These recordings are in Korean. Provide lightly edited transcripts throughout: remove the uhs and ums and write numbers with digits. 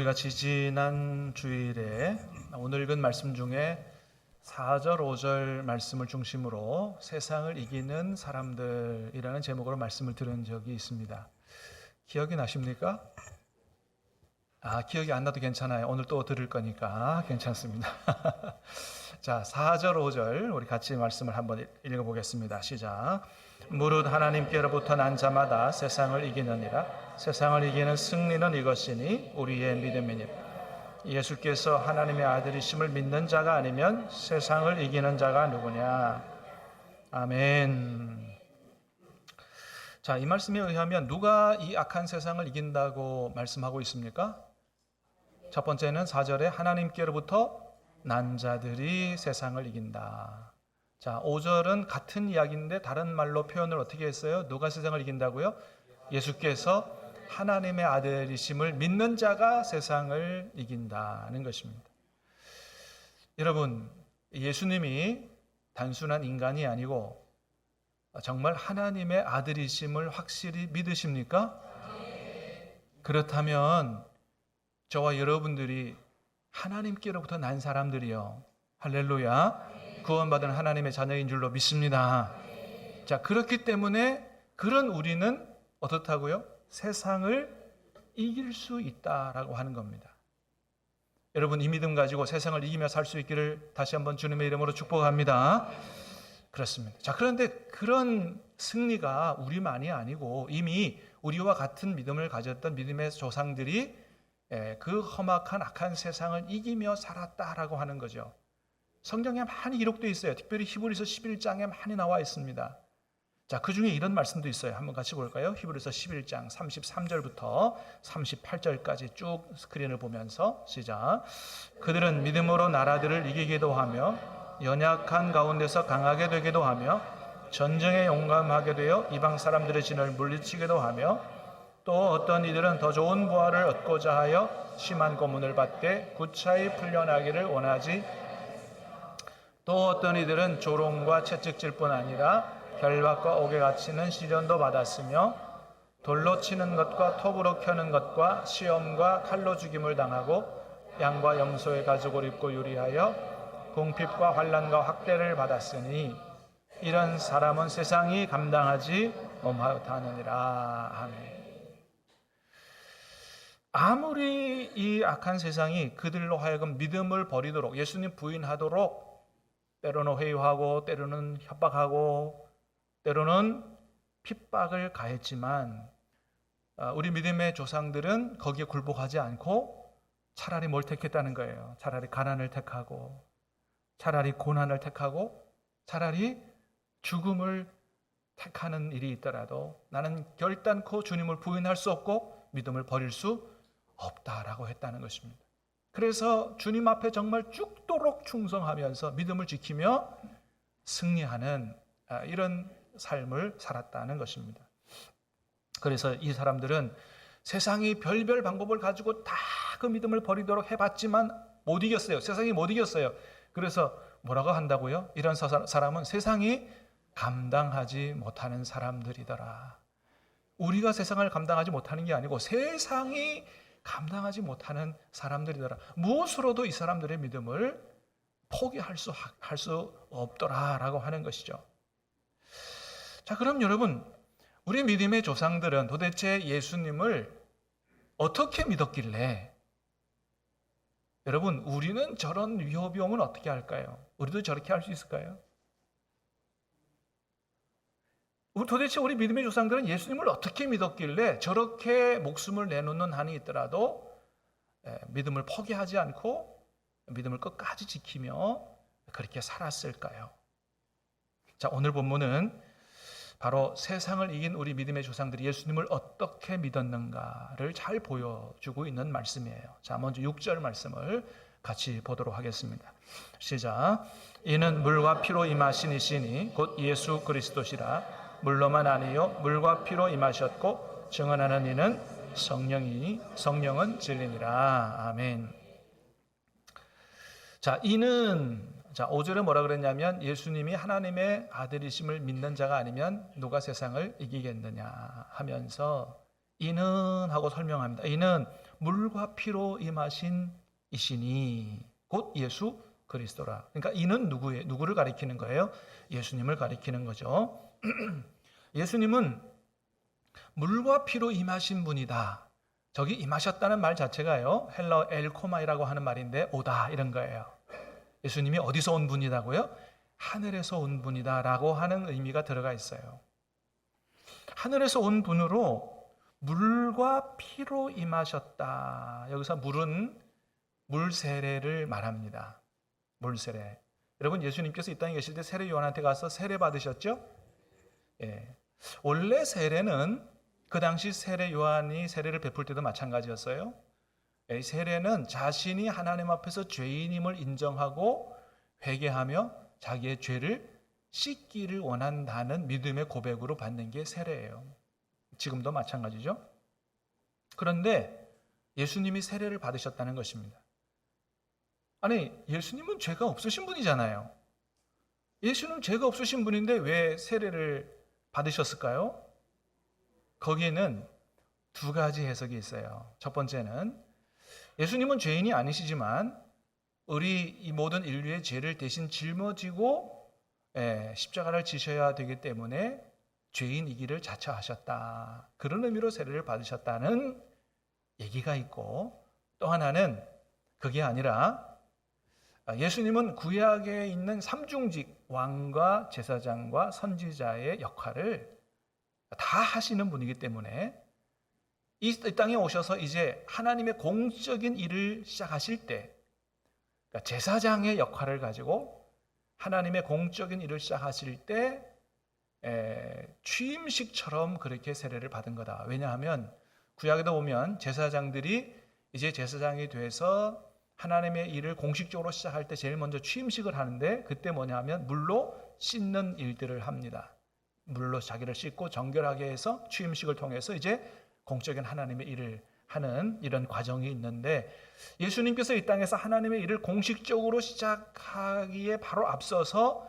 우리 같이 지난 주일에 오늘 읽은 말씀 중에 4절, 5절 말씀을 중심으로 세상을 이기는 사람들이라는 제목으로 말씀을 들은 적이 있습니다. 기억이 나십니까? 기억이 안 나도 괜찮아요. 오늘 또 들을 거니까 괜찮습니다. 자, 4절, 5절 우리 같이 말씀을 한번 읽어보겠습니다. 시작. 무릇 하나님께로부터 난 자마다 세상을 이기느니라. 세상을 이기는 승리는 이것이니 우리의 믿음이니라. 예수께서 하나님의 아들이심을 믿는 자가 아니면 세상을 이기는 자가 누구냐. 아멘. 자, 이 말씀에 의하면 누가 이 악한 세상을 이긴다고 말씀하고 있습니까? 첫 번째는 4절에 하나님께로부터 난 자들이 세상을 이긴다. 자, 5절은 같은 이야기인데 다른 말로 표현을 어떻게 했어요? 누가 세상을 이긴다고요? 예수께서 하나님의 아들이심을 믿는 자가 세상을 이긴다는 것입니다. 여러분, 예수님이 단순한 인간이 아니고 정말 하나님의 아들이심을 확실히 믿으십니까? 그렇다면 저와 여러분들이 하나님께로부터 난 사람들이요, 할렐루야, 구원받은 하나님의 자녀인 줄로 믿습니다. 자, 그렇기 때문에 그런 우리는 어떻다고요? 세상을 이길 수 있다라고 하는 겁니다. 여러분, 이 믿음 가지고 세상을 이기며 살 수 있기를 다시 한번 주님의 이름으로 축복합니다. 그렇습니다. 자, 그런데 그런 승리가 우리만이 아니고 이미 우리와 같은 믿음을 가졌던 믿음의 조상들이 그 험악한 악한 세상을 이기며 살았다라고 하는 거죠. 성경에 많이 기록되어 있어요. 특별히 히브리서 11장에 많이 나와 있습니다. 자, 그 중에 이런 말씀도 있어요. 한번 같이 볼까요? 히브리서 11장 33절부터 38절까지 쭉 스크린을 보면서 시작. 그들은 믿음으로 나라들을 이기기도 하며 연약한 가운데서 강하게 되기도 하며 전쟁에 용감하게 되어 이방 사람들의 진을 물리치기도 하며 또 어떤 이들은 더 좋은 부활을 얻고자 하여 심한 고문을 받되 구차히 풀려나기를 원하지, 또 어떤 이들은 조롱과 채찍질 뿐 아니라 결박과 옥에 갇히는 시련도 받았으며 돌로 치는 것과 톱으로 켜는 것과 시험과 칼로 죽임을 당하고 양과 염소의 가죽을 입고 유리하여 궁핍과 환난과 학대를 받았으니 이런 사람은 세상이 감당하지 못하느니라. 아멘. 아무리 이 악한 세상이 그들로 하여금 믿음을 버리도록, 예수님 부인하도록 때로는 회유하고 때로는 협박하고 때로는 핍박을 가했지만 우리 믿음의 조상들은 거기에 굴복하지 않고 차라리 뭘 택했다는 거예요. 차라리 가난을 택하고 차라리 고난을 택하고 차라리 죽음을 택하는 일이 있더라도 나는 결단코 주님을 부인할 수 없고 믿음을 버릴 수 없다라고 했다는 것입니다. 그래서 주님 앞에 정말 죽도록 충성하면서 믿음을 지키며 승리하는 이런 삶을 살았다는 것입니다. 그래서 이 사람들은 세상이 별별 방법을 가지고 다 그 믿음을 버리도록 해봤지만 못 이겼어요. 세상이 못 이겼어요. 그래서 뭐라고 한다고요? 이런 사람은 세상이 감당하지 못하는 사람들이더라. 우리가 세상을 감당하지 못하는 게 아니고 세상이 감당하지 못하는 사람들이더라. 무엇으로도 이 사람들의 믿음을 포기할 수 없더라라고 하는 것이죠. 자, 그럼 여러분, 우리 믿음의 조상들은 도대체 예수님을 어떻게 믿었길래, 여러분, 우리는 저런 위협이 오면 어떻게 할까요? 우리도 저렇게 할 수 있을까요? 도대체 우리 믿음의 조상들은 예수님을 어떻게 믿었길래 저렇게 목숨을 내놓는 한이 있더라도 믿음을 포기하지 않고 믿음을 끝까지 지키며 그렇게 살았을까요? 자, 오늘 본문은 바로 세상을 이긴 우리 믿음의 조상들이 예수님을 어떻게 믿었는가를 잘 보여주고 있는 말씀이에요. 자, 먼저 6절 말씀을 같이 보도록 하겠습니다. 시작. 이는 물과 피로 임하신 이시니 곧 예수 그리스도시라. 물로만 아니요 물과 피로 임하셨고 증언하는 이는 성령은 진리니라. 아멘. 자, 이는, 자, 5절에 뭐라 그랬냐면 예수님이 하나님의 아들이심을 믿는 자가 아니면 누가 세상을 이기겠느냐 하면서 이는 하고 설명합니다. 이는 물과 피로 임하신 이시니 곧 예수 그리스도라. 그러니까 이는 누구를 가리키는 거예요? 예수님을 가리키는 거죠. 예수님은 물과 피로 임하신 분이다. 저기 임하셨다는 말 자체가요, 헬러 엘코마이라고 하는 말인데 오다 이런 거예요. 예수님이 어디서 온 분이라고요? 하늘에서 온 분이다라고 하는 의미가 들어가 있어요. 하늘에서 온 분으로 물과 피로 임하셨다. 여기서 물은 물세례를 말합니다. 물세례. 여러분, 예수님께서 이 땅에 계실 때 세례 요한한테 가서 세례 받으셨죠? 예. 원래 세례는 그 당시 세례 요한이 세례를 베풀 때도 마찬가지였어요. 이 세례는 자신이 하나님 앞에서 죄인임을 인정하고 회개하며 자기의 죄를 씻기를 원한다는 믿음의 고백으로 받는 게 세례예요. 지금도 마찬가지죠. 그런데 예수님이 세례를 받으셨다는 것입니다. 아니, 예수님은 죄가 없으신 분이잖아요. 예수님은 죄가 없으신 분인데 왜 세례를 받으셨을까요? 거기에는 두 가지 해석이 있어요. 첫 번째는 예수님은 죄인이 아니시지만 우리 이 모든 인류의 죄를 대신 짊어지고 십자가를 지셔야 되기 때문에 죄인이기를 자처하셨다. 그런 의미로 세례를 받으셨다는 얘기가 있고, 또 하나는 그게 아니라 예수님은 구약에 있는 삼중직 왕과 제사장과 선지자의 역할을 다 하시는 분이기 때문에 이 땅에 오셔서 이제 하나님의 공적인 일을 시작하실 때, 그러니까 제사장의 역할을 가지고 하나님의 공적인 일을 시작하실 때 취임식처럼 그렇게 세례를 받은 거다. 왜냐하면 구약에도 보면 제사장들이 이제 제사장이 돼서 하나님의 일을 공식적으로 시작할 때 제일 먼저 취임식을 하는데, 그때 뭐냐면 물로 씻는 일들을 합니다. 물로 자기를 씻고 정결하게 해서 취임식을 통해서 이제 공적인 하나님의 일을 하는 이런 과정이 있는데, 예수님께서 이 땅에서 하나님의 일을 공식적으로 시작하기에 바로 앞서서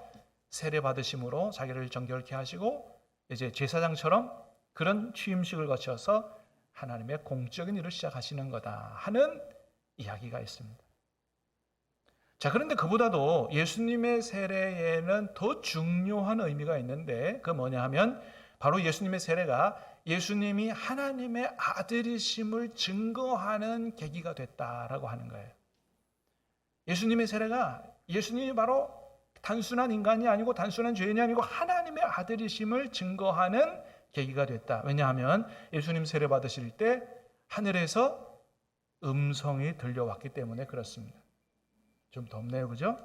세례 받으심으로 자기를 정결케 하시고 이제 제사장처럼 그런 취임식을 거쳐서 하나님의 공적인 일을 시작하시는 거다 하는 이야기가 있습니다. 자, 그런데 그보다도 예수님의 세례에는 더 중요한 의미가 있는데, 그 뭐냐 하면 바로 예수님의 세례가 예수님이 하나님의 아들이심을 증거하는 계기가 됐다라고 하는 거예요. 예수님의 세례가 예수님이 바로 단순한 인간이 아니고 단순한 죄인이 아니고 하나님의 아들이심을 증거하는 계기가 됐다. 왜냐하면 예수님 세례 받으실 때 하늘에서 음성이 들려왔기 때문에 그렇습니다. 좀 덥네요, 그죠?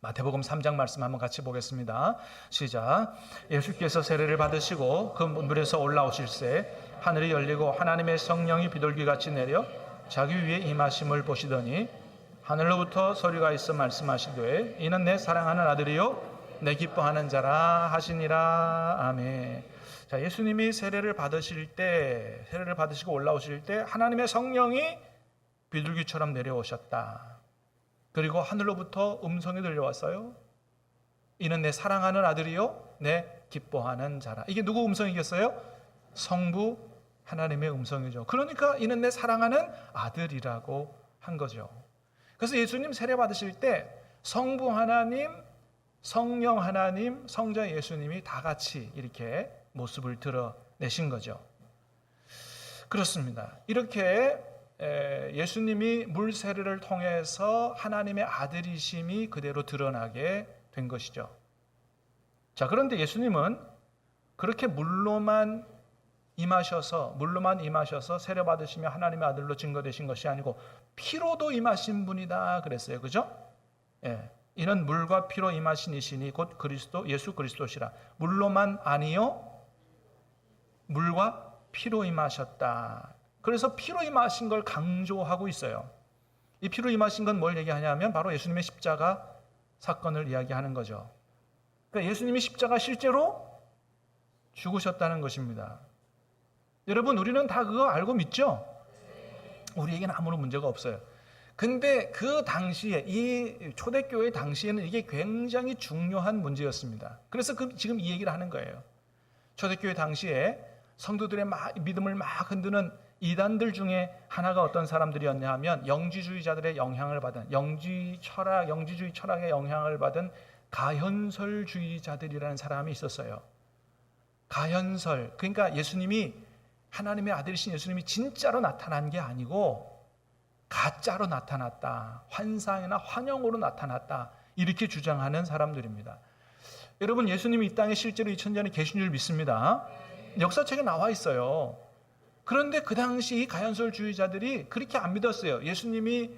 마태복음 3장 말씀 한번 같이 보겠습니다. 시작. 예수께서 세례를 받으시고 그 물에서 올라오실새 하늘이 열리고 하나님의 성령이 비둘기같이 내려 자기 위에 임하심을 보시더니 하늘로부터 소리가 있어 말씀하시되 이는 내 사랑하는 아들이요 내 기뻐하는 자라 하시니라. 아멘. 자, 예수님이 세례를 받으실 때, 세례를 받으시고 올라오실 때 하나님의 성령이 비둘기처럼 내려오셨다. 그리고 하늘로부터 음성이 들려왔어요. 이는 내 사랑하는 아들이요 내 기뻐하는 자라. 이게 누구 음성이겠어요? 성부 하나님의 음성이죠. 그러니까 이는 내 사랑하는 아들이라고 한 거죠. 그래서 예수님 세례 받으실 때 성부 하나님, 성령 하나님, 성자 예수님이 다 같이 이렇게 모습을 드러내신 거죠. 그렇습니다. 이렇게 예수님이 물 세례를 통해서 하나님의 아들이심이 그대로 드러나게 된 것이죠. 자, 그런데 예수님은 그렇게 물로만 임하셔서 세례 받으시며 하나님의 아들로 증거되신 것이 아니고 피로도 임하신 분이다 그랬어요. 그죠? 예. 이는 물과 피로 임하신 이시니 곧 그리스도 예수 그리스도시라. 물로만 아니요 물과 피로 임하셨다. 그래서 피로 임하신 걸 강조하고 있어요. 이 피로 임하신 건 뭘 얘기하냐면 바로 예수님의 십자가 사건을 이야기하는 거죠. 그러니까 예수님이 십자가 실제로 죽으셨다는 것입니다. 여러분, 우리는 다 그거 알고 믿죠? 우리에게는 아무런 문제가 없어요. 근데 그 당시에, 이 초대교회 당시에는 이게 굉장히 중요한 문제였습니다. 그래서 지금 이 얘기를 하는 거예요. 초대교회 당시에 성도들의 믿음을 막 흔드는 이단들 중에 하나가 어떤 사람들이었냐 하면 영지주의자들의 영향을 받은 영지주의 철학의 영향을 받은 가현설주의자들이라는 사람이 있었어요. 가현설, 그러니까 예수님이 하나님의 아들이신 예수님이 진짜로 나타난 게 아니고 가짜로 나타났다. 환상이나 환영으로 나타났다. 이렇게 주장하는 사람들입니다. 여러분, 예수님이 이 땅에 실제로 2000년에 계신 줄 믿습니다. 역사책에 나와 있어요. 그런데 그 당시 가현설주의자들이 그렇게 안 믿었어요. 예수님이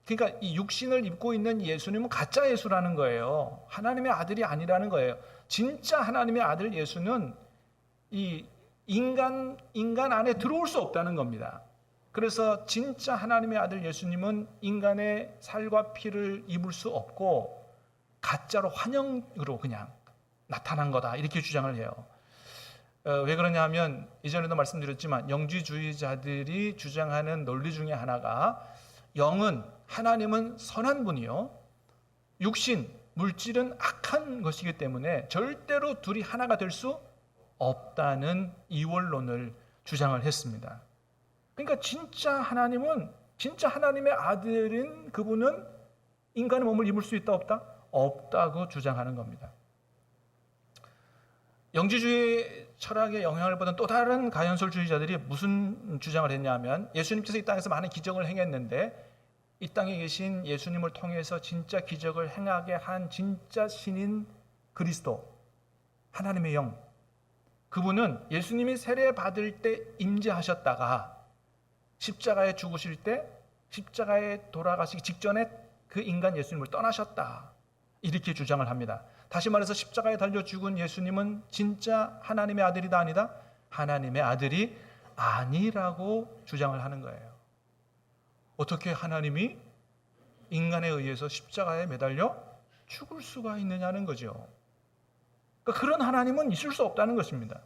그러니까 이 육신을 입고 있는 예수님은 가짜 예수라는 거예요. 하나님의 아들이 아니라는 거예요. 진짜 하나님의 아들 예수는 이 인간 안에 들어올 수 없다는 겁니다. 그래서 진짜 하나님의 아들 예수님은 인간의 살과 피를 입을 수 없고 가짜로 환영으로 그냥 나타난 거다, 이렇게 주장을 해요. 왜 그러냐 하면 이전에도 말씀드렸지만 영지주의자들이 주장하는 논리 중에 하나가 영은, 하나님은 선한 분이요, 육신, 물질은 악한 것이기 때문에 절대로 둘이 하나가 될 수 없다는 이원론을 주장을 했습니다. 그러니까 진짜 하나님은, 진짜 하나님의 아들인 그분은 인간의 몸을 입을 수 있다 없다? 없다고 주장하는 겁니다. 영지주의 철학의 영향을 받은 또 다른 가현설주의자들이 무슨 주장을 했냐면 예수님께서 이 땅에서 많은 기적을 행했는데 이 땅에 계신 예수님을 통해서 진짜 기적을 행하게 한 진짜 신인 그리스도, 하나님의 영, 그분은 예수님이 세례 받을 때 임재하셨다가 십자가에 죽으실 때 십자가에 돌아가시기 직전에 그 인간 예수님을 떠나셨다, 이렇게 주장을 합니다. 다시 말해서 십자가에 달려 죽은 예수님은 진짜 하나님의 아들이다 아니다? 하나님의 아들이 아니라고 주장을 하는 거예요. 어떻게 하나님이 인간에 의해서 십자가에 매달려 죽을 수가 있느냐는 거죠. 그러니까 그런 하나님은 있을 수 없다는 것입니다.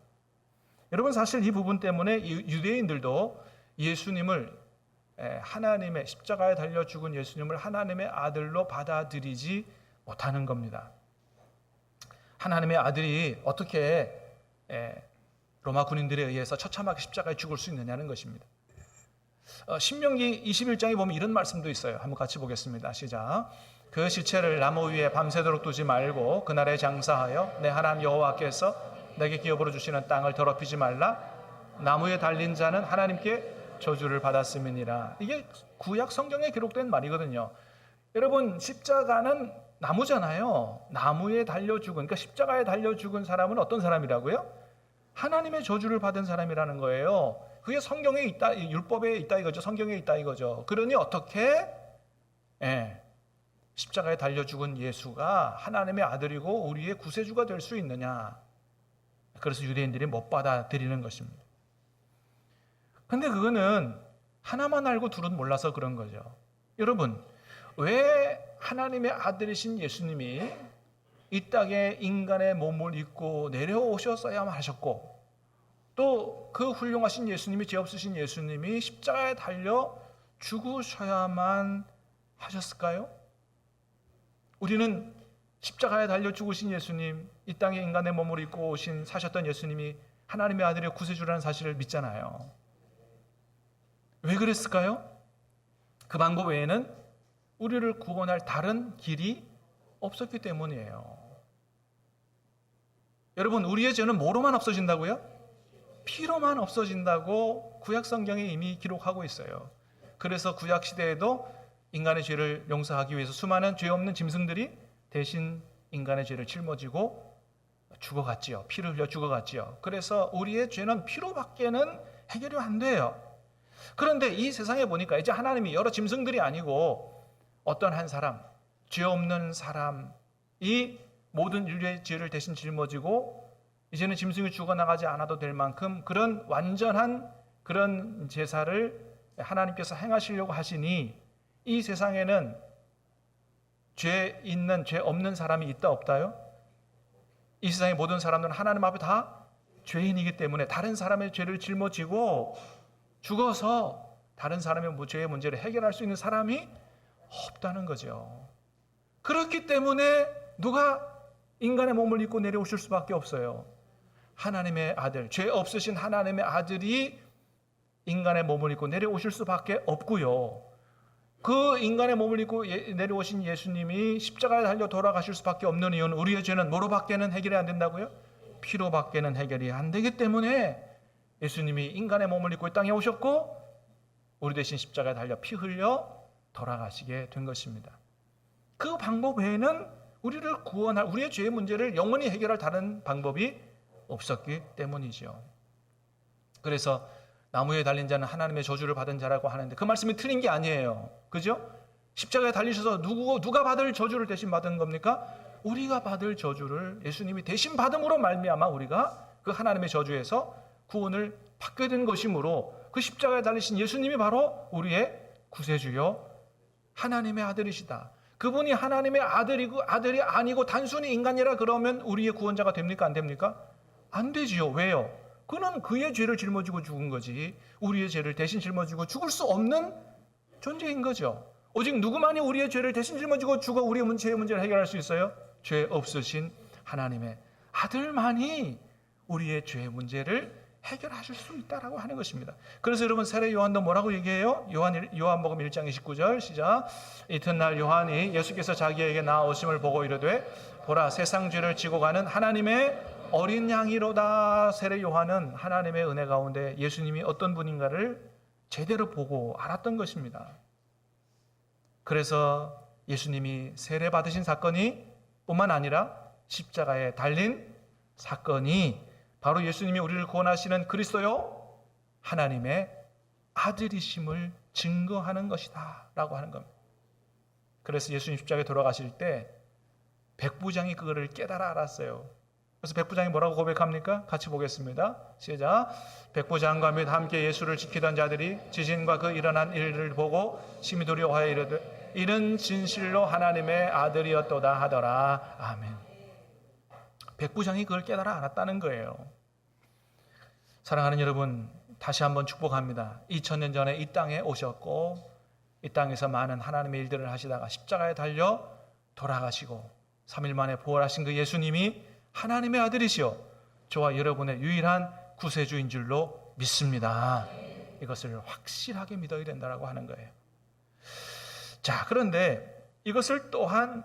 여러분, 사실 이 부분 때문에 유대인들도 예수님을, 하나님의 십자가에 달려 죽은 예수님을 하나님의 아들로 받아들이지 못하는 겁니다. 하나님의 아들이 어떻게 로마 군인들에 의해서 처참하게 십자가에 죽을 수 있느냐는 것입니다. 신명기 21장에 보면 이런 말씀도 있어요. 한번 같이 보겠습니다. 시작. 그 시체를 나무 위에 밤새도록 두지 말고 그날에 장사하여 내 하나님 여호와께서 내게 기업으로 주시는 땅을 더럽히지 말라. 나무에 달린 자는 하나님께 저주를 받았음이니라. 이게 구약 성경에 기록된 말이거든요. 여러분, 십자가는 나무잖아요. 나무에 달려 죽은, 그러니까 십자가에 달려 죽은 사람은 어떤 사람이라고요? 하나님의 저주를 받은 사람이라는 거예요. 그게 성경에 있다, 율법에 있다 이거죠. 성경에 있다 이거죠. 그러니 어떻게 십자가에 달려 죽은 예수가 하나님의 아들이고 우리의 구세주가 될 수 있느냐? 그래서 유대인들이 못 받아들이는 것입니다. 근데 그거는 하나만 알고 둘은 몰라서 그런 거죠. 여러분, 왜 하나님의 아들이신 예수님이 이 땅에 인간의 몸을 입고 내려오셨어야만 하셨고, 또 그 훌륭하신 예수님이, 죄 없으신 예수님이 십자가에 달려 죽으셔야만 하셨을까요? 우리는 십자가에 달려 죽으신 예수님, 이 땅에 인간의 몸을 입고 오신 사셨던 예수님이 하나님의 아들의 구세주라는 사실을 믿잖아요. 왜 그랬을까요? 그 방법 외에는 우리를 구원할 다른 길이 없었기 때문이에요. 여러분, 우리의 죄는 뭐로만 없어진다고요? 피로만 없어진다고 구약 성경에 이미 기록하고 있어요. 그래서 구약 시대에도 인간의 죄를 용서하기 위해서 수많은 죄 없는 짐승들이 대신 인간의 죄를 짊어지고 죽어갔지요. 피를 흘려 죽어갔지요. 그래서 우리의 죄는 피로밖에는 해결이 안 돼요. 그런데 이 세상에 보니까 이제 하나님이 여러 짐승들이 아니고 어떤 한 사람, 죄 없는 사람이 모든 인류의 죄를 대신 짊어지고 이제는 짐승이 죽어나가지 않아도 될 만큼 그런 완전한 그런 제사를 하나님께서 행하시려고 하시니 이 세상에는 죄 있는, 죄 없는 사람이 있다 없다요? 이 세상의 모든 사람들은 하나님 앞에 다 죄인이기 때문에 다른 사람의 죄를 짊어지고 죽어서 다른 사람의 죄의 문제를 해결할 수 있는 사람이 없다는 거죠. 그렇기 때문에 누가 인간의 몸을 입고 내려오실 수밖에 없어요. 하나님의 아들, 죄 없으신 하나님의 아들이 인간의 몸을 입고 내려오실 수밖에 없고요. 그 인간의 몸을 입고 내려오신 예수님이 십자가에 달려 돌아가실 수밖에 없는 이유는 우리의 죄는 뭐로밖에는 해결이 안 된다고요? 피로밖에는 해결이 안 되기 때문에 예수님이 인간의 몸을 입고 이 땅에 오셨고 우리 대신 십자가에 달려 피 흘려 돌아가시게 된 것입니다. 그 방법 외에는 우리를 구원할, 우리의 죄의 문제를 영원히 해결할 다른 방법이 없었기 때문이죠. 그래서 나무에 달린 자는 하나님의 저주를 받은 자라고 하는데 그 말씀이 틀린 게 아니에요. 그죠? 십자가에 달리셔서 누가 받을 저주를 대신 받은 겁니까? 우리가 받을 저주를 예수님이 대신 받음으로 말미암아 우리가 그 하나님의 저주에서 구원을 받게 된 것이므로 그 십자가에 달리신 예수님이 바로 우리의 구세주요 하나님의 아들이시다. 그분이 하나님의 아들이 아니고 단순히 인간이라 그러면 우리의 구원자가 됩니까? 안 됩니까? 안 되지요. 왜요? 그는 그의 죄를 짊어지고 죽은 거지 우리의 죄를 대신 짊어지고 죽을 수 없는 존재인 거죠. 오직 누구만이 우리의 죄를 대신 짊어지고 죽어 우리의 죄의 문제를 해결할 수 있어요? 죄 없으신 하나님의 아들만이 우리의 죄의 문제를 해결하실 수 있다라고 하는 것입니다. 그래서 여러분 세례 요한도 뭐라고 얘기해요? 요한복음 1장 29절 시작. 이튿날 요한이 예수께서 자기에게 나아오심을 보고 이르되 보라 세상 죄를 지고 가는 하나님의 어린 양이로다. 세례 요한은 하나님의 은혜 가운데 예수님이 어떤 분인가를 제대로 보고 알았던 것입니다. 그래서 예수님이 세례 받으신 사건이 뿐만 아니라 십자가에 달린 사건이 바로 예수님이 우리를 구원하시는 그리스도요 하나님의 아들이심을 증거하는 것이다 라고 하는 겁니다. 그래서 예수님 십자가에 돌아가실 때 백부장이 그거를 깨달아 알았어요. 그래서 백부장이 뭐라고 고백합니까? 같이 보겠습니다. 시작. 백부장과 및 함께 예수를 지키던 자들이 지진과 그 일어난 일을 보고 심히 두려워하여 이르되 이는 진실로 하나님의 아들이었도다 하더라. 아멘. 백부장이 그걸 깨달아 알았다는 거예요. 사랑하는 여러분, 다시 한번 축복합니다. 2000년 전에 이 땅에 오셨고 이 땅에서 많은 하나님의 일들을 하시다가 십자가에 달려 돌아가시고 3일 만에 부활하신 그 예수님이 하나님의 아들이시여 저와 여러분의 유일한 구세주인 줄로 믿습니다. 이것을 확실하게 믿어야 된다고 하는 거예요. 자, 그런데 이것을 또한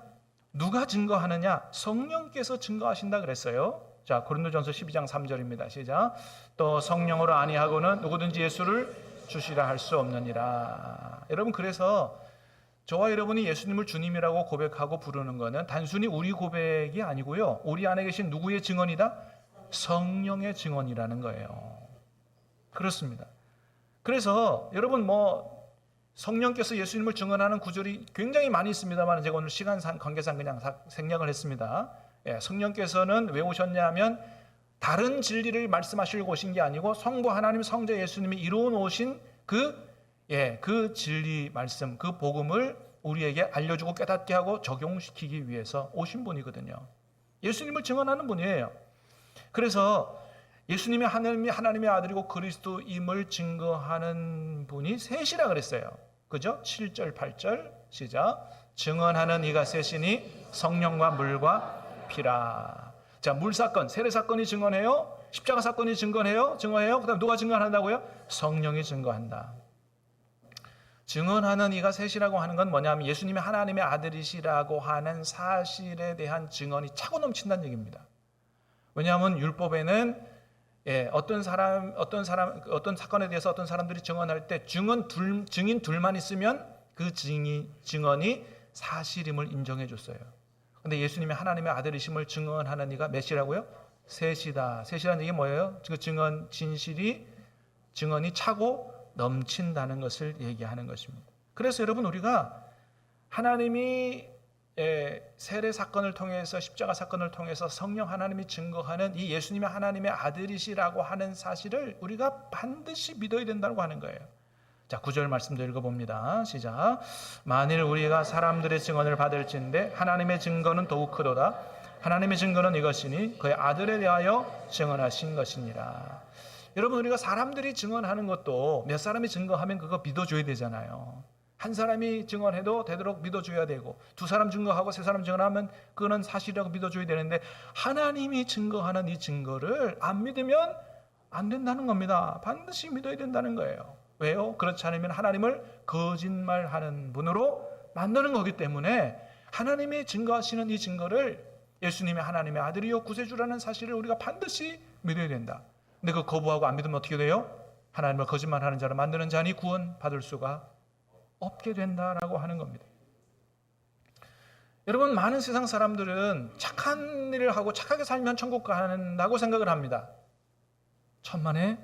누가 증거하느냐? 성령께서 증거하신다 그랬어요. 자, 고린도전서 12장 3절입니다. 시작. 또 성령으로 아니하고는 누구든지 예수를 주시라 할 수 없느니라. 여러분, 그래서 저와 여러분이 예수님을 주님이라고 고백하고 부르는 것은 단순히 우리 고백이 아니고요. 우리 안에 계신 누구의 증언이다? 성령의 증언이라는 거예요. 그렇습니다. 그래서 여러분 성령께서 예수님을 증언하는 구절이 굉장히 많이 있습니다만 제가 오늘 시간상 관계상 그냥 생략을 했습니다. 성령께서는 왜 오셨냐면 다른 진리를 말씀하시려고 오신 게 아니고 성부 하나님 성자 예수님이 이루어 놓으신 그 진리 말씀, 그 복음을 우리에게 알려주고 깨닫게 하고 적용시키기 위해서 오신 분이거든요. 예수님을 증언하는 분이에요. 그래서 예수님이 하나님의 아들이고 그리스도임을 증거하는 분이 셋이라 그랬어요. 그죠? 7절, 8절 시작. 증언하는 이가 셋이니 성령과 물과 피라. 자, 물 사건, 세례 사건이 증언해요. 십자가 사건이 증거해요. 그다음 누가 증언한다고요? 성령이 증거한다. 증언하는 이가 셋이라고 하는 건 뭐냐면 예수님이 하나님의 아들이시라고 하는 사실에 대한 증언이 차고 넘친다는 얘기입니다. 왜냐하면 율법에는 어떤 사건에 대해서 어떤 사람들이 증언할 때 증인 둘만 있으면 그 증언이 사실임을 인정해 줬어요. 근데 예수님이 하나님의 아들이심을 증언하는 이가 몇이라고요? 셋이다. 셋이라는 얘기 뭐예요? 그 증언이 차고 넘친다는 것을 얘기하는 것입니다. 그래서 여러분 우리가 하나님이 세례 사건을 통해서 십자가 사건을 통해서 성령 하나님이 증거하는 이 예수님이 하나님의 아들이시라고 하는 사실을 우리가 반드시 믿어야 된다고 하는 거예요. 자, 9절 말씀도 읽어봅니다. 시작. 만일 우리가 사람들의 증언을 받을진대 하나님의 증거는 더욱 크도다. 하나님의 증거는 이것이니 그의 아들에 대하여 증언하신 것이니라. 여러분 우리가 사람들이 증언하는 것도 몇 사람이 증거하면 그거 믿어줘야 되잖아요. 한 사람이 증언해도 되도록 믿어줘야 되고 두 사람 증거하고 세 사람 증언하면 그거는 사실이라고 믿어줘야 되는데 하나님이 증거하는 이 증거를 안 믿으면 안 된다는 겁니다. 반드시 믿어야 된다는 거예요. 왜요? 그렇지 않으면 하나님을 거짓말하는 분으로 만드는 거기 때문에 하나님이 증거하시는 이 증거를 예수님이 하나님의 아들이요 구세주라는 사실을 우리가 반드시 믿어야 된다. 근데 그 거부하고 안 믿으면 어떻게 돼요? 하나님을 거짓말하는 자로 만드는 자니 구원받을 수가 없게 된다라고 하는 겁니다. 여러분, 많은 세상 사람들은 착한 일을 하고 착하게 살면 천국 간다고 생각을 합니다. 천만의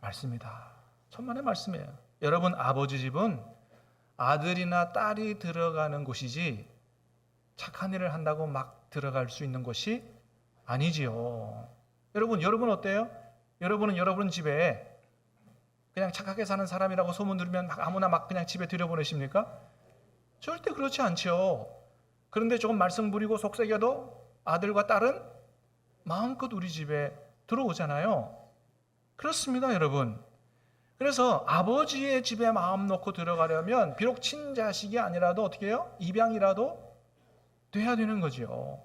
말씀이다. 천만의 말씀이에요. 여러분, 아버지 집은 아들이나 딸이 들어가는 곳이지 착한 일을 한다고 막 들어갈 수 있는 곳이 아니지요. 여러분 어때요? 여러분은 여러분 집에 그냥 착하게 사는 사람이라고 소문 들으면 막 아무나 막 그냥 집에 들여보내십니까? 절대 그렇지 않죠. 그런데 조금 말썽 부리고 속삭여도 아들과 딸은 마음껏 우리 집에 들어오잖아요. 그렇습니다, 여러분. 그래서 아버지의 집에 마음 놓고 들어가려면 비록 친자식이 아니라도 어떻게 해요? 입양이라도 돼야 되는 거죠.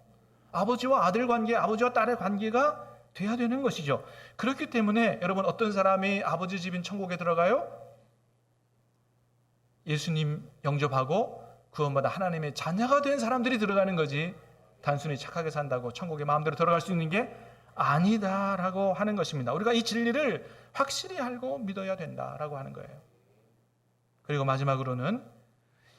아버지와 아들 관계, 아버지와 딸의 관계가 돼야 되는 것이죠. 그렇기 때문에 여러분, 어떤 사람이 아버지 집인 천국에 들어가요? 예수님 영접하고 구원받아 하나님의 자녀가 된 사람들이 들어가는 거지, 단순히 착하게 산다고 천국에 마음대로 들어갈 수 있는 게 아니다라고 하는 것입니다. 우리가 이 진리를 확실히 알고 믿어야 된다라고 하는 거예요. 그리고 마지막으로는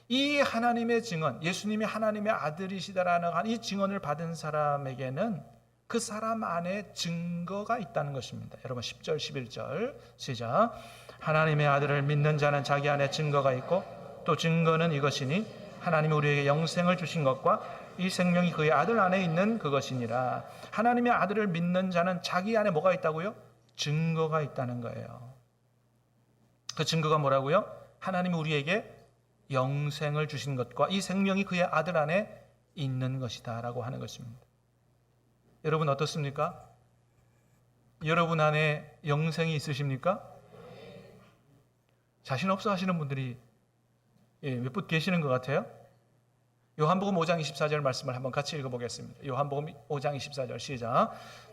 이 하나님의 증언, 예수님이 하나님의 아들이시다라는 이 증언을 받은 사람에게는 그 사람 안에 증거가 있다는 것입니다. 여러분 10절 11절 시작. 하나님의 아들을 믿는 자는 자기 안에 증거가 있고 또 증거는 이것이니 하나님이 우리에게 영생을 주신 것과 이 생명이 그의 아들 안에 있는 그것이니라. 하나님의 아들을 믿는 자는 자기 안에 뭐가 있다고요? 증거가 있다는 거예요. 그 증거가 뭐라고요? 하나님이 우리에게 영생을 주신 것과 이 생명이 그의 아들 안에 있는 것이다 라고 하는 것입니다. 여러분 어떻습니까? 여러분 안에 영생이 있으십니까? 자신 없어 하시는 분들이 몇 분 계시는 것 같아요. 요한복음 5장 24절 말씀을 한번 같이 읽어보겠습니다. 요한복음 5장 24절 시작.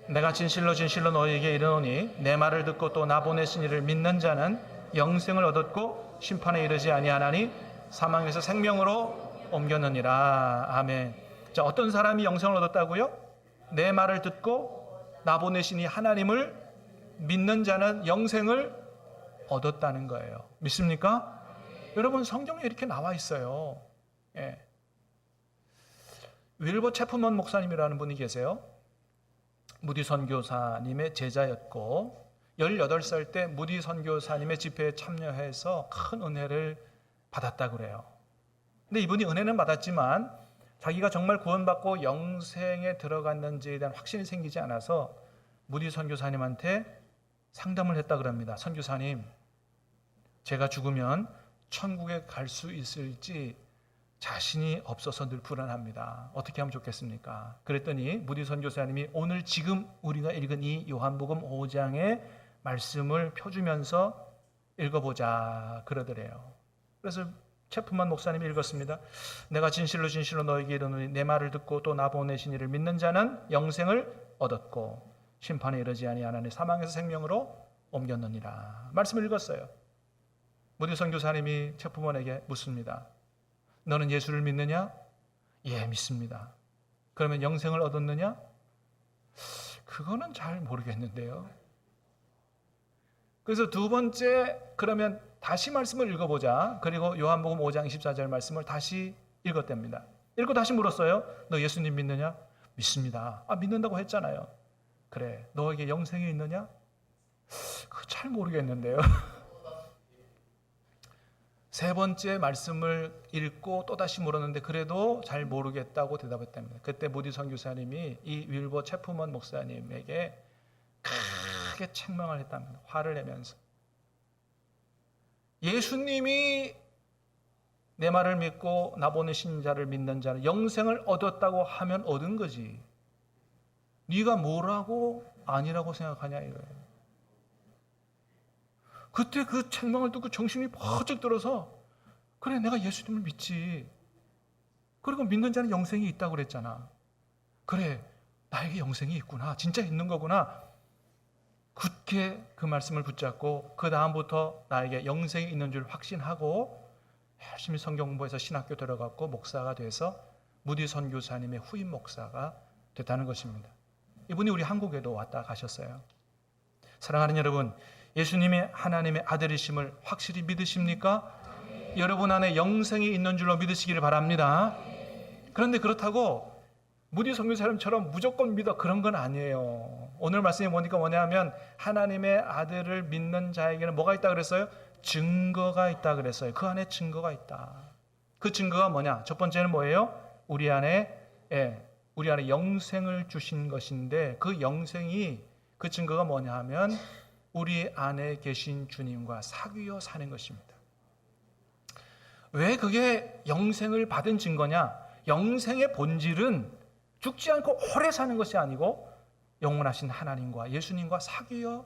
내가 진실로 너희에게 이르노니 내 말을 듣고 또 나 보내신 이를 믿는 자는 영생을 얻었고 심판에 이르지 아니하나니 사망에서 생명으로 옮겼느니라. 아멘. 자, 어떤 사람이 영생을 얻었다고요? 내 말을 듣고 나 보내신 이 하나님을 믿는 자는 영생을 얻었다는 거예요. 믿습니까? 여러분, 성경에 이렇게 나와 있어요. 예. 윌버 체프먼 목사님이라는 분이 계세요. 무디 선교사님의 제자였고 18살 때 무디 선교사님의 집회에 참여해서 큰 은혜를 받았다고 그래요. 근데 이분이 은혜는 받았지만 자기가 정말 구원받고 영생에 들어갔는지에 대한 확신이 생기지 않아서 무디 선교사님한테 상담을 했다 그럽니다. 선교사님, 제가 죽으면 천국에 갈 수 있을지 자신이 없어서 늘 불안합니다. 어떻게 하면 좋겠습니까? 그랬더니 무디 선교사님이 오늘 지금 우리가 읽은 이 요한복음 5장의 말씀을 펴주면서 읽어보자 그러더래요. 그래서 체프만 목사님이 읽었습니다. 내가 진실로 너에게 이르노니 내 말을 듣고 또 나 보내신 이를 믿는 자는 영생을 얻었고 심판에 이르지 아니하나니 사망에서 생명으로 옮겼느니라. 말씀을 읽었어요. 무디 선교사님이 체프먼에게 묻습니다. 너는 예수를 믿느냐? 예, 믿습니다. 그러면 영생을 얻었느냐? 그거는 잘 모르겠는데요. 그래서 두 번째, 그러면 다시 말씀을 읽어보자. 그리고 요한복음 5장 24절 말씀을 다시 읽었답니다. 읽고 다시 물었어요. 너 예수님 믿느냐? 믿습니다. 아, 믿는다고 했잖아요. 그래, 너에게 영생이 있느냐? 그거 잘 모르겠는데요. 세 번째 말씀을 읽고 또다시 물었는데 그래도 잘 모르겠다고 대답했답니다. 그때 무디 선교사님이 이 윌버 체프먼 목사님에게 크게 책망을 했답니다. 화를 내면서. 예수님이 내 말을 믿고 나 보내신 자를 믿는 자는 영생을 얻었다고 하면 얻은 거지. 네가 뭐라고 아니라고 생각하냐 이거예요. 그때 그 책망을 듣고 정신이 번쩍 들어서 그래, 내가 예수님을 믿지. 그리고 믿는 자는 영생이 있다고 그랬잖아. 그래, 나에게 영생이 있구나. 진짜 있는 거구나. 굳게 그 말씀을 붙잡고 그 다음부터 나에게 영생이 있는 줄 확신하고 열심히 성경 공부해서 신학교 들어갔고 목사가 돼서 무디 선교사님의 후임 목사가 됐다는 것입니다. 이분이 우리 한국에도 왔다 가셨어요. 사랑하는 여러분, 예수님이 하나님의 아들이심을 확실히 믿으십니까? 여러분 안에 영생이 있는 줄로 믿으시기를 바랍니다. 그런데 그렇다고 무디 선교사님처럼 무조건 믿어 그런 건 아니에요. 오늘 말씀이 뭐냐면 하나님의 아들을 믿는 자에게는 뭐가 있다 그랬어요? 증거가 있다 그랬어요. 그 안에 증거가 있다. 그 증거가 뭐냐? 첫 번째는 뭐예요? 우리 안에 영생을 주신 것인데 그 영생이 그 증거가 뭐냐 하면 우리 안에 계신 주님과 사귀어 사는 것입니다. 왜 그게 영생을 받은 증거냐? 영생의 본질은 죽지 않고 오래 사는 것이 아니고 영원하신 하나님과 예수님과 사귀어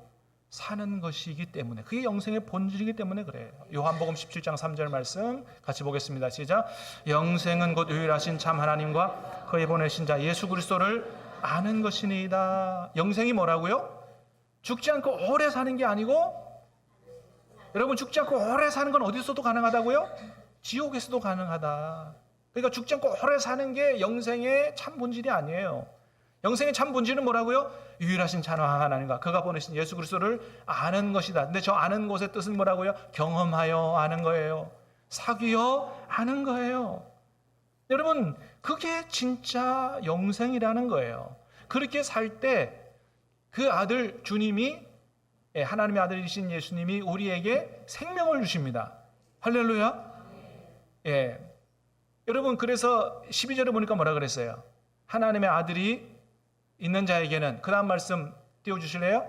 사는 것이기 때문에, 그게 영생의 본질이기 때문에 그래요. 요한복음 17장 3절 말씀 같이 보겠습니다. 시작. 영생은 곧 유일하신 참 하나님과 그의 보내신 자 예수 그리스도를 아는 것이니이다. 영생이 뭐라고요? 죽지 않고 오래 사는 게 아니고, 여러분 죽지 않고 오래 사는 건 어디서도 가능하다고요? 지옥에서도 가능하다. 그러니까 죽지 않고 오래 사는 게 영생의 참 본질이 아니에요. 영생의 참 본질은 뭐라고요? 유일하신 참 하나님과 그가 보내신 예수 그리스도를 아는 것이다. 근데 저 아는 것의 뜻은 뭐라고요? 경험하여 아는 거예요. 사귀어 아는 거예요. 여러분, 그게 진짜 영생이라는 거예요. 그렇게 살 때 그 아들 주님이, 하나님의 아들이신 예수님이 우리에게 생명을 주십니다. 할렐루야. 예. 여러분, 그래서 12절에 보니까 뭐라 그랬어요? 하나님의 아들이 있는 자에게는, 그 다음 말씀 띄워주실래요?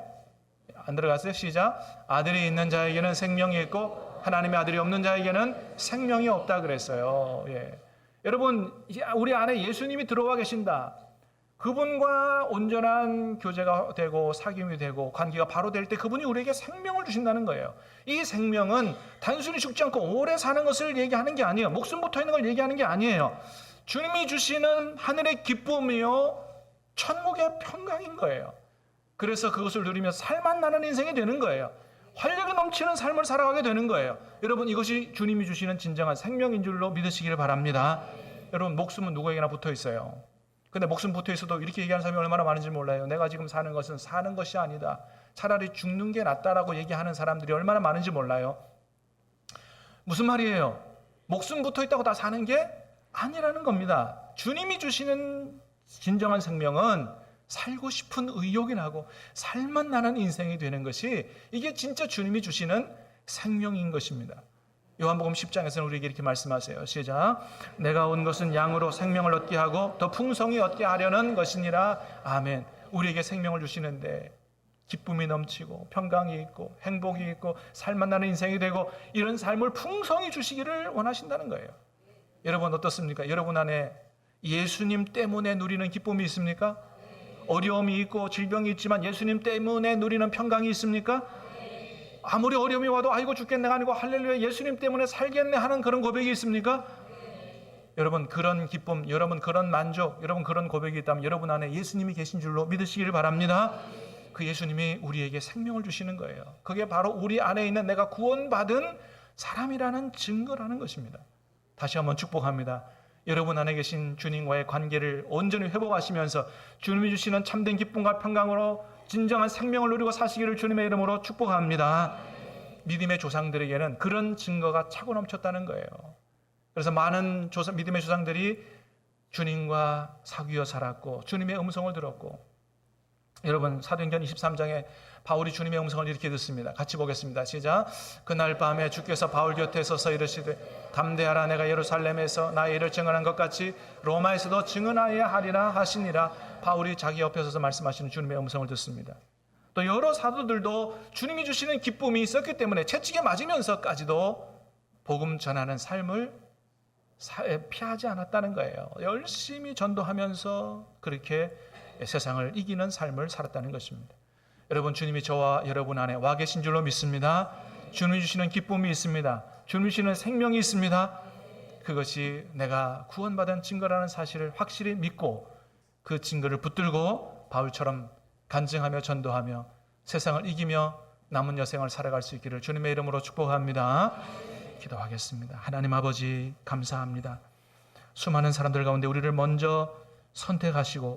안 들어갔어요? 시작. 아들이 있는 자에게는 생명이 있고 하나님의 아들이 없는 자에게는 생명이 없다 그랬어요. 예. 여러분, 우리 안에 예수님이 들어와 계신다. 그분과 온전한 교제가 되고 사귐이 되고 관계가 바로 될 때 그분이 우리에게 생명을 주신다는 거예요. 이 생명은 단순히 죽지 않고 오래 사는 것을 얘기하는 게 아니에요. 목숨 붙어 있는 걸 얘기하는 게 아니에요. 주님이 주시는 하늘의 기쁨이요 천국의 평강인 거예요. 그래서 그것을 누리며 살만 나는 인생이 되는 거예요. 활력이 넘치는 삶을 살아가게 되는 거예요. 여러분, 이것이 주님이 주시는 진정한 생명인 줄로 믿으시기를 바랍니다. 여러분, 목숨은 누구에게나 붙어 있어요. 근데 목숨 붙어 있어도 이렇게 얘기하는 사람이 얼마나 많은지 몰라요. 내가 지금 사는 것은 사는 것이 아니다. 차라리 죽는 게 낫다라고 얘기하는 사람들이 얼마나 많은지 몰라요. 무슨 말이에요? 목숨 붙어 있다고 다 사는 게 아니라는 겁니다. 주님이 주시는 진정한 생명은 살고 싶은 의욕이 나고 살만 나는 인생이 되는 것이, 이게 진짜 주님이 주시는 생명인 것입니다. 요한복음 10장에서는 우리에게 이렇게 말씀하세요. 시작. 내가 온 것은 양으로 생명을 얻게 하고 더 풍성히 얻게 하려는 것이니라. 아멘. 우리에게 생명을 주시는데 기쁨이 넘치고 평강이 있고 행복이 있고 살만 나는 인생이 되고 이런 삶을 풍성히 주시기를 원하신다는 거예요. 여러분 어떻습니까? 여러분 안에 예수님 때문에 누리는 기쁨이 있습니까? 어려움이 있고 질병이 있지만 예수님 때문에 누리는 평강이 있습니까? 아무리 어려움이 와도 아이고 죽겠네가 아니고 할렐루야 예수님 때문에 살겠네 하는 그런 고백이 있습니까? 여러분 그런 기쁨, 여러분 그런 만족, 여러분 그런 고백이 있다면 여러분 안에 예수님이 계신 줄로 믿으시기를 바랍니다. 그 예수님이 우리에게 생명을 주시는 거예요. 그게 바로 우리 안에 있는 내가 구원받은 사람이라는 증거라는 것입니다. 다시 한번 축복합니다. 여러분 안에 계신 주님과의 관계를 온전히 회복하시면서 주님이 주시는 참된 기쁨과 평강으로 진정한 생명을 누리고 사시기를 주님의 이름으로 축복합니다. 믿음의 조상들에게는 그런 증거가 차고 넘쳤다는 거예요. 그래서 많은 믿음의 조상들이 주님과 사귀어 살았고 주님의 음성을 들었고, 여러분 사도행전 23장에 바울이 주님의 음성을 이렇게 듣습니다. 같이 보겠습니다. 시작. 그날 밤에 주께서 바울 곁에 서서 이르시되 담대하라, 내가 예루살렘에서 나의 일을 증언한 것 같이 로마에서도 증언하여야 하리라 하시니라. 바울이 자기 옆에 서서 말씀하시는 주님의 음성을 듣습니다. 또 여러 사도들도 주님이 주시는 기쁨이 있었기 때문에 채찍에 맞으면서까지도 복음 전하는 삶을 피하지 않았다는 거예요. 열심히 전도하면서 그렇게 세상을 이기는 삶을 살았다는 것입니다. 여러분 주님이 저와 여러분 안에 와 계신 줄로 믿습니다. 주님이 주시는 기쁨이 있습니다. 주님이 주시는 생명이 있습니다. 그것이 내가 구원받은 증거라는 사실을 확실히 믿고 그 증거를 붙들고 바울처럼 간증하며 전도하며 세상을 이기며 남은 여생을 살아갈 수 있기를 주님의 이름으로 축복합니다. 기도하겠습니다. 하나님 아버지 감사합니다. 수많은 사람들 가운데 우리를 먼저 선택하시고